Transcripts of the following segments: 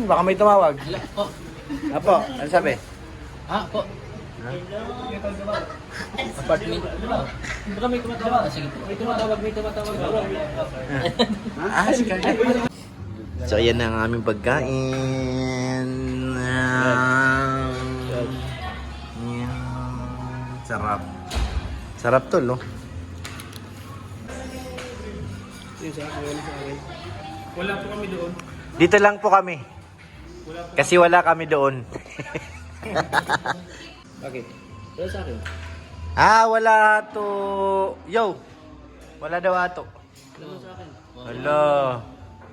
baka may tumawag. Hello po. Apo, ano sabi? Po. Apartment. Baka may tumatawag. Sige po. May tumatawag. Sige. So, ayan na ang aming pagkain. Sarap. Sarap to, no? Wala po kami doon. Dito lang po kami. Kasi wala kami doon. Bakit? Wala sa akin. Wala to. Yo. Wala daw ato. Wala sa akin. Hello.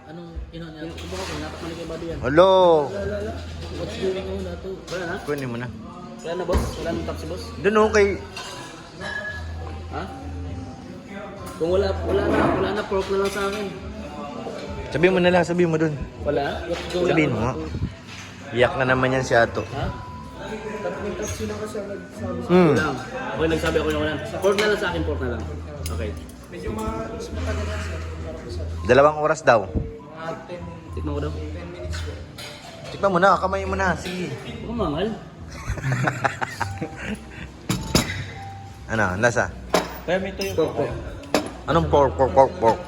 Anong niya? Subukan ko. Napakmali kay Bado yan. Hello. What's going on na to? Wala na? Kunin mo na. Wala na boss? Wala na taxi boss? Doon oh, kay... Ha? Kung wala na pork na lang sa akin. Sabihin mo na lang, sabihin mo doon. Wala? What's going on? Sabihin mo nga. Iyak na naman yan si Ato. Ha? Tatlong taxi na kasi nagsabi sa Lang. Okay, nagsabi ako yung wala. Pork na lang sa akin, pork na lang. Okay. medyo mas matagal na siya. Para po sa 2 oras daw. mga 10 Tikman ko daw. minutes po. Tikman mo na, kamay mo na. Sige. Ako mangal. Ano, lasa? Kaya may tuyo Pork po. Anong pork?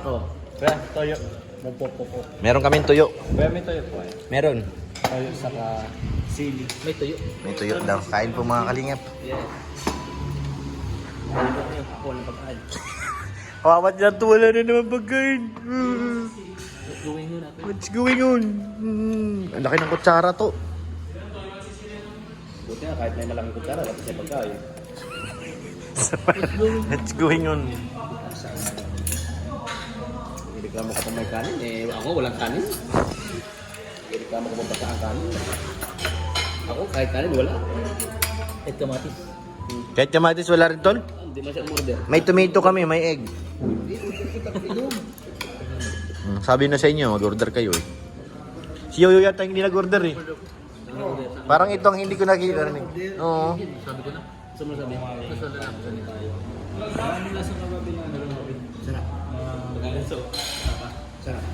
Oo. Kaya tuyo. Po. Meron kaming tuyo. Kaya may tuyo po. Meron. Tuyo saka sili. May tuyo. May tuyo daw. Kain po mga kalingap. Yeah. Ako ng pagkain. Kawawat niya to, wala na naman pagkain. Going on natin. What's going on? Ang laki ng kutsara to. Buti nga kahit may malaking kutsara, dapat siya pagkain. What's going on? Reklamo ka pa may kanin, ako walang kanin. Reklamo ka pa basta ang kanin. Ako kahit kanin, wala. Kahit kamatis. Kahit kamatis wala rin tol? Hindi man siya umorder. May tomato kami, may egg. Sabi na sa inyo, mag-order kayo eh. Si Yoyo yata hindi nag-order eh. Parang ito ang hindi ko nakita. Oo. Sabi ko na. Gusto mo sabi? Gusto na lang. Sali tayo. Ano lasa ka ba binanong? Sarap. Pagkaganso. Sarap.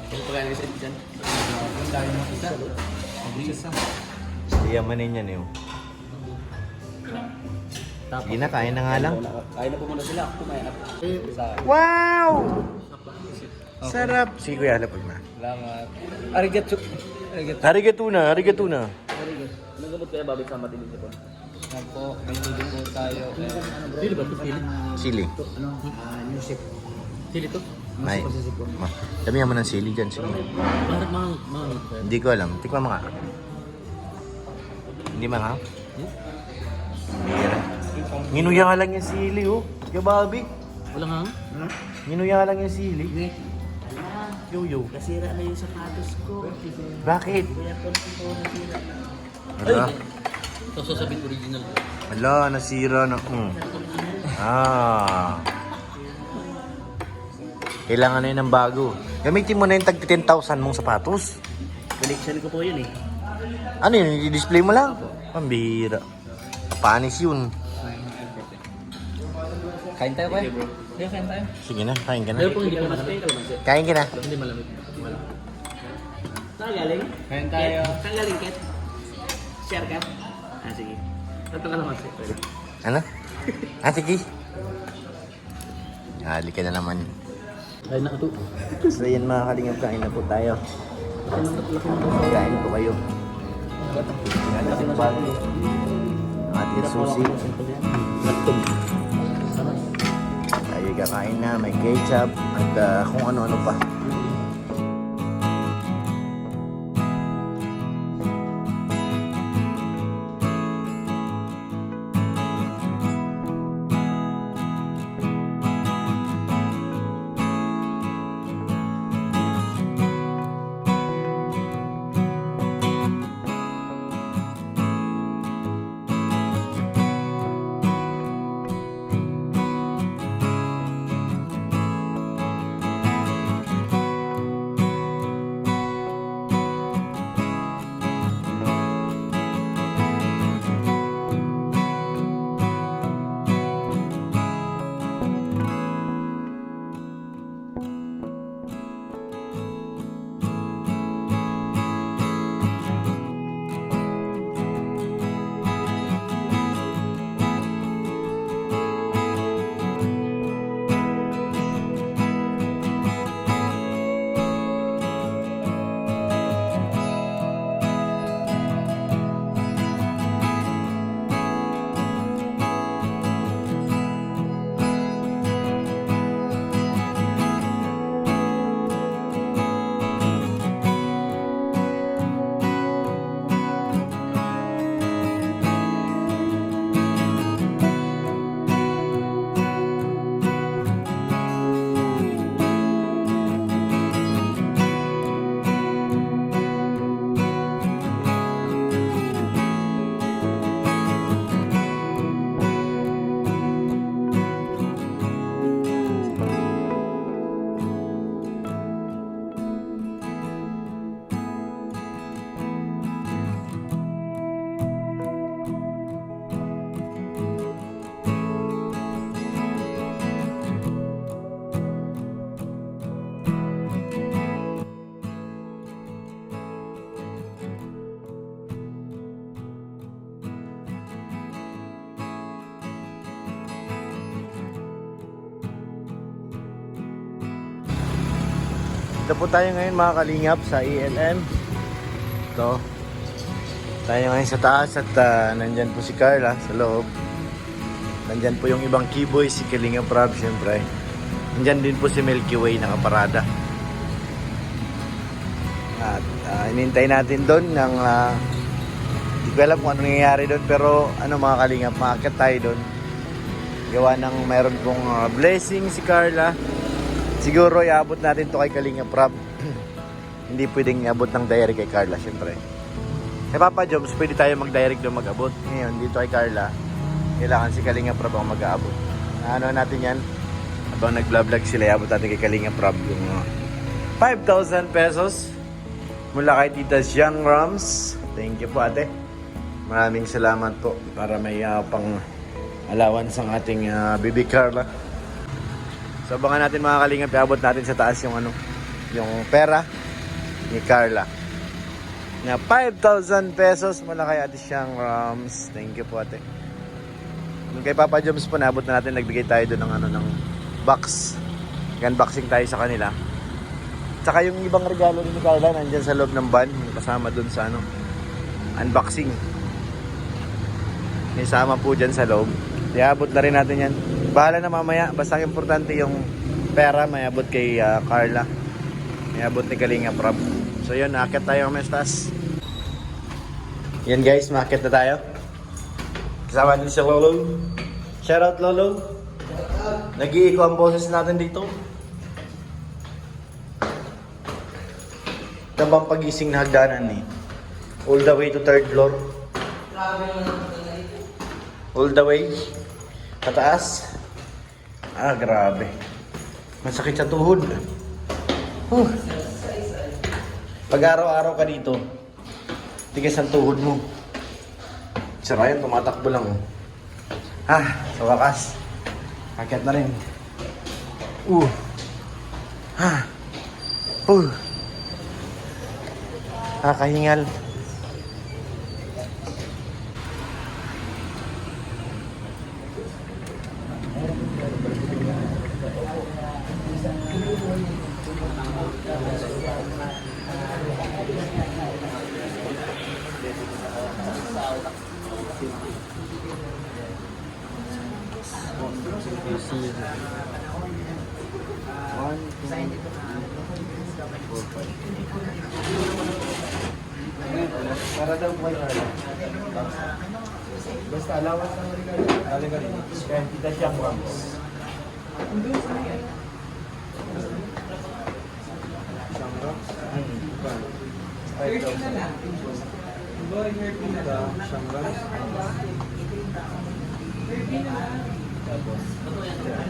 Ang pagkain sa dyan. Ang dahil mo isa. Isa. Yamanin yan eh. Sige na, kain na nga lang. Kain na po muna sila. Ako kumain ako. Wow! Sarap! Sige kuya, halapag na. Salamat. Arigato. Arigatuna. Anong gamot kaya babit sa matinig niyo po? Yan po, may nili po tayo. Pili ba ito? Pili? Sili. New shape. Pili to? May. Damihan mo ng sili dyan. Sige. Bakit mga Hindi ko alam. Tikman mo nga. Hindi man ha? Nginuya lang yung sili oh. Gababi. Walang hang? Nginuya lang yung sili. Yo. Kasira na yung sapatos ko. Bakit? Kaya po nasira. Ala. Ito sasabihin original. Ala, nasira na. Kailangan na yun ng bago. Gamitin mo na yung tag 10,000 mong sapatos. Collection ko po yun eh. Ano yun? I-display mo lang? Pambira. Panis yun. Kain tayo kaya? Kaya kain tayo. Sige na, kain ka na. Pero kung hindi pa malamig. Kain ka na. Hindi malamig. Saan galing? Kain tayo. Saan galing, Ket? Share ka? Sige. Tato ka naman. Ano? Sige. Hali ka na naman. Ay, nakato. So yan mga kalingap, kain na po tayo. Kain po kayo. Ating susi. Tayo kakain na, may ketchup at kung ano-ano pa. Dito po tayo ngayon mga kalingap sa ELM. Ito. Tayo ngayon sa taas at nandyan po si Carla sa loob. Nandyan po yung ibang keyboy, si Kalingap Rob syempre. Nandyan din po si Milky Way nakaparada. At inintay natin doon ng hindi ko alam kung ano nangyayari doon, pero mga kalingap, maakyat tayo doon. Gawa ng meron pong blessing si Carla. Siguro iabot natin to kay Kalingap Rob. Hindi pwedeng iabot ng direct kay Carla syempre. Kay Papa Jobs, pwede tayo mag-direct doon mag-abot. Ngayon, dito kay Carla, kailangan si Kalingap Rob ang mag-aabot. Ano natin yan? Habang nag-vlog sila, iabot natin kay Kalingap Rob yung 5,000 pesos mula kay Tita Young Rams. Thank you po ate. Maraming salamat po para may pang allowance ang ating baby Carla. So abangan natin mga kalingap, iabot natin sa taas yung yung pera ni Carla. Na 5,000 pesos mula kay Ate Young Rams. Thank you po ate. Yung kay Papa Joms po, naabot na natin, nagbigay tayo doon ng box. Unboxing tayo sa kanila. Tsaka yung ibang regalo ni Carla nandyan sa loob ng van, kasama doon sa unboxing. May sama po dyan sa loob. Iabot na rin natin yan. Bahala na mamaya. Basta importante yung pera may abot kay Carla. May abot ni Kalingap Rob. So yun, nakakit tayo ng mestas. Yan guys, makakit na tayo. Kasama din si Lolo. Shoutout Lolo. Nag-iiko ang boses natin dito. Ito bang pagising na hagdanan eh. All the way to 3rd floor. All the way pataas. Grabe. Masakit sa tuhod. Pag araw-araw ka dito, tigas ang tuhod mo. Sira yan, tumatakbo lang. Sa wakas. Akyat na rin. Kakahingal. Para daw po kayo. Basta allowance lang rin kayo. Galing ka rin. Kaya Tita Young Rams. Young Rams? 5,000. Young Rams. Tapos,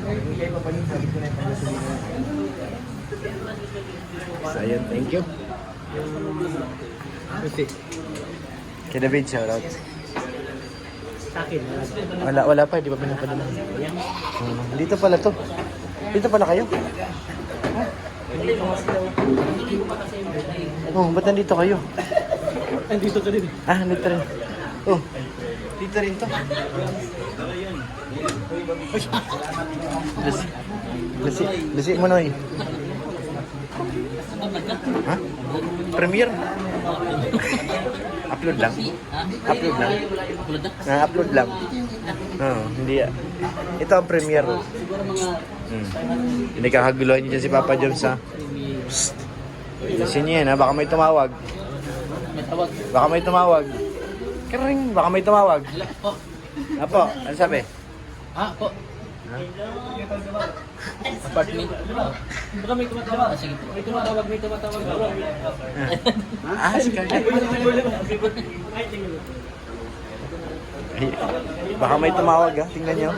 bigay pa pa rin. Sabi ko na yung pagasolina. So, ayun. Thank you. Kay David, shoutout. Sa akin, Wala pa, di ba pinapadala? Dito pala to. Dito pala kayo? Ba't nandito kayo? Andito ka din. Nandito rin. Dito rin to. Lasi mo Noy. Premiere? Upload lang. Upload lang. Hindi. Ito ang premiere. Hindi kakaguluhan niyo dyan si Papa Joms ha. Kasi niya yan ha. Baka may tumawag. Karing, baka may tumawag. Apo, ano sabi? Po. Apartment. Baka may tumatawag. Sige po. May tumatawag. Si Carla. Baka may tumawag ha. Tingnan nyo.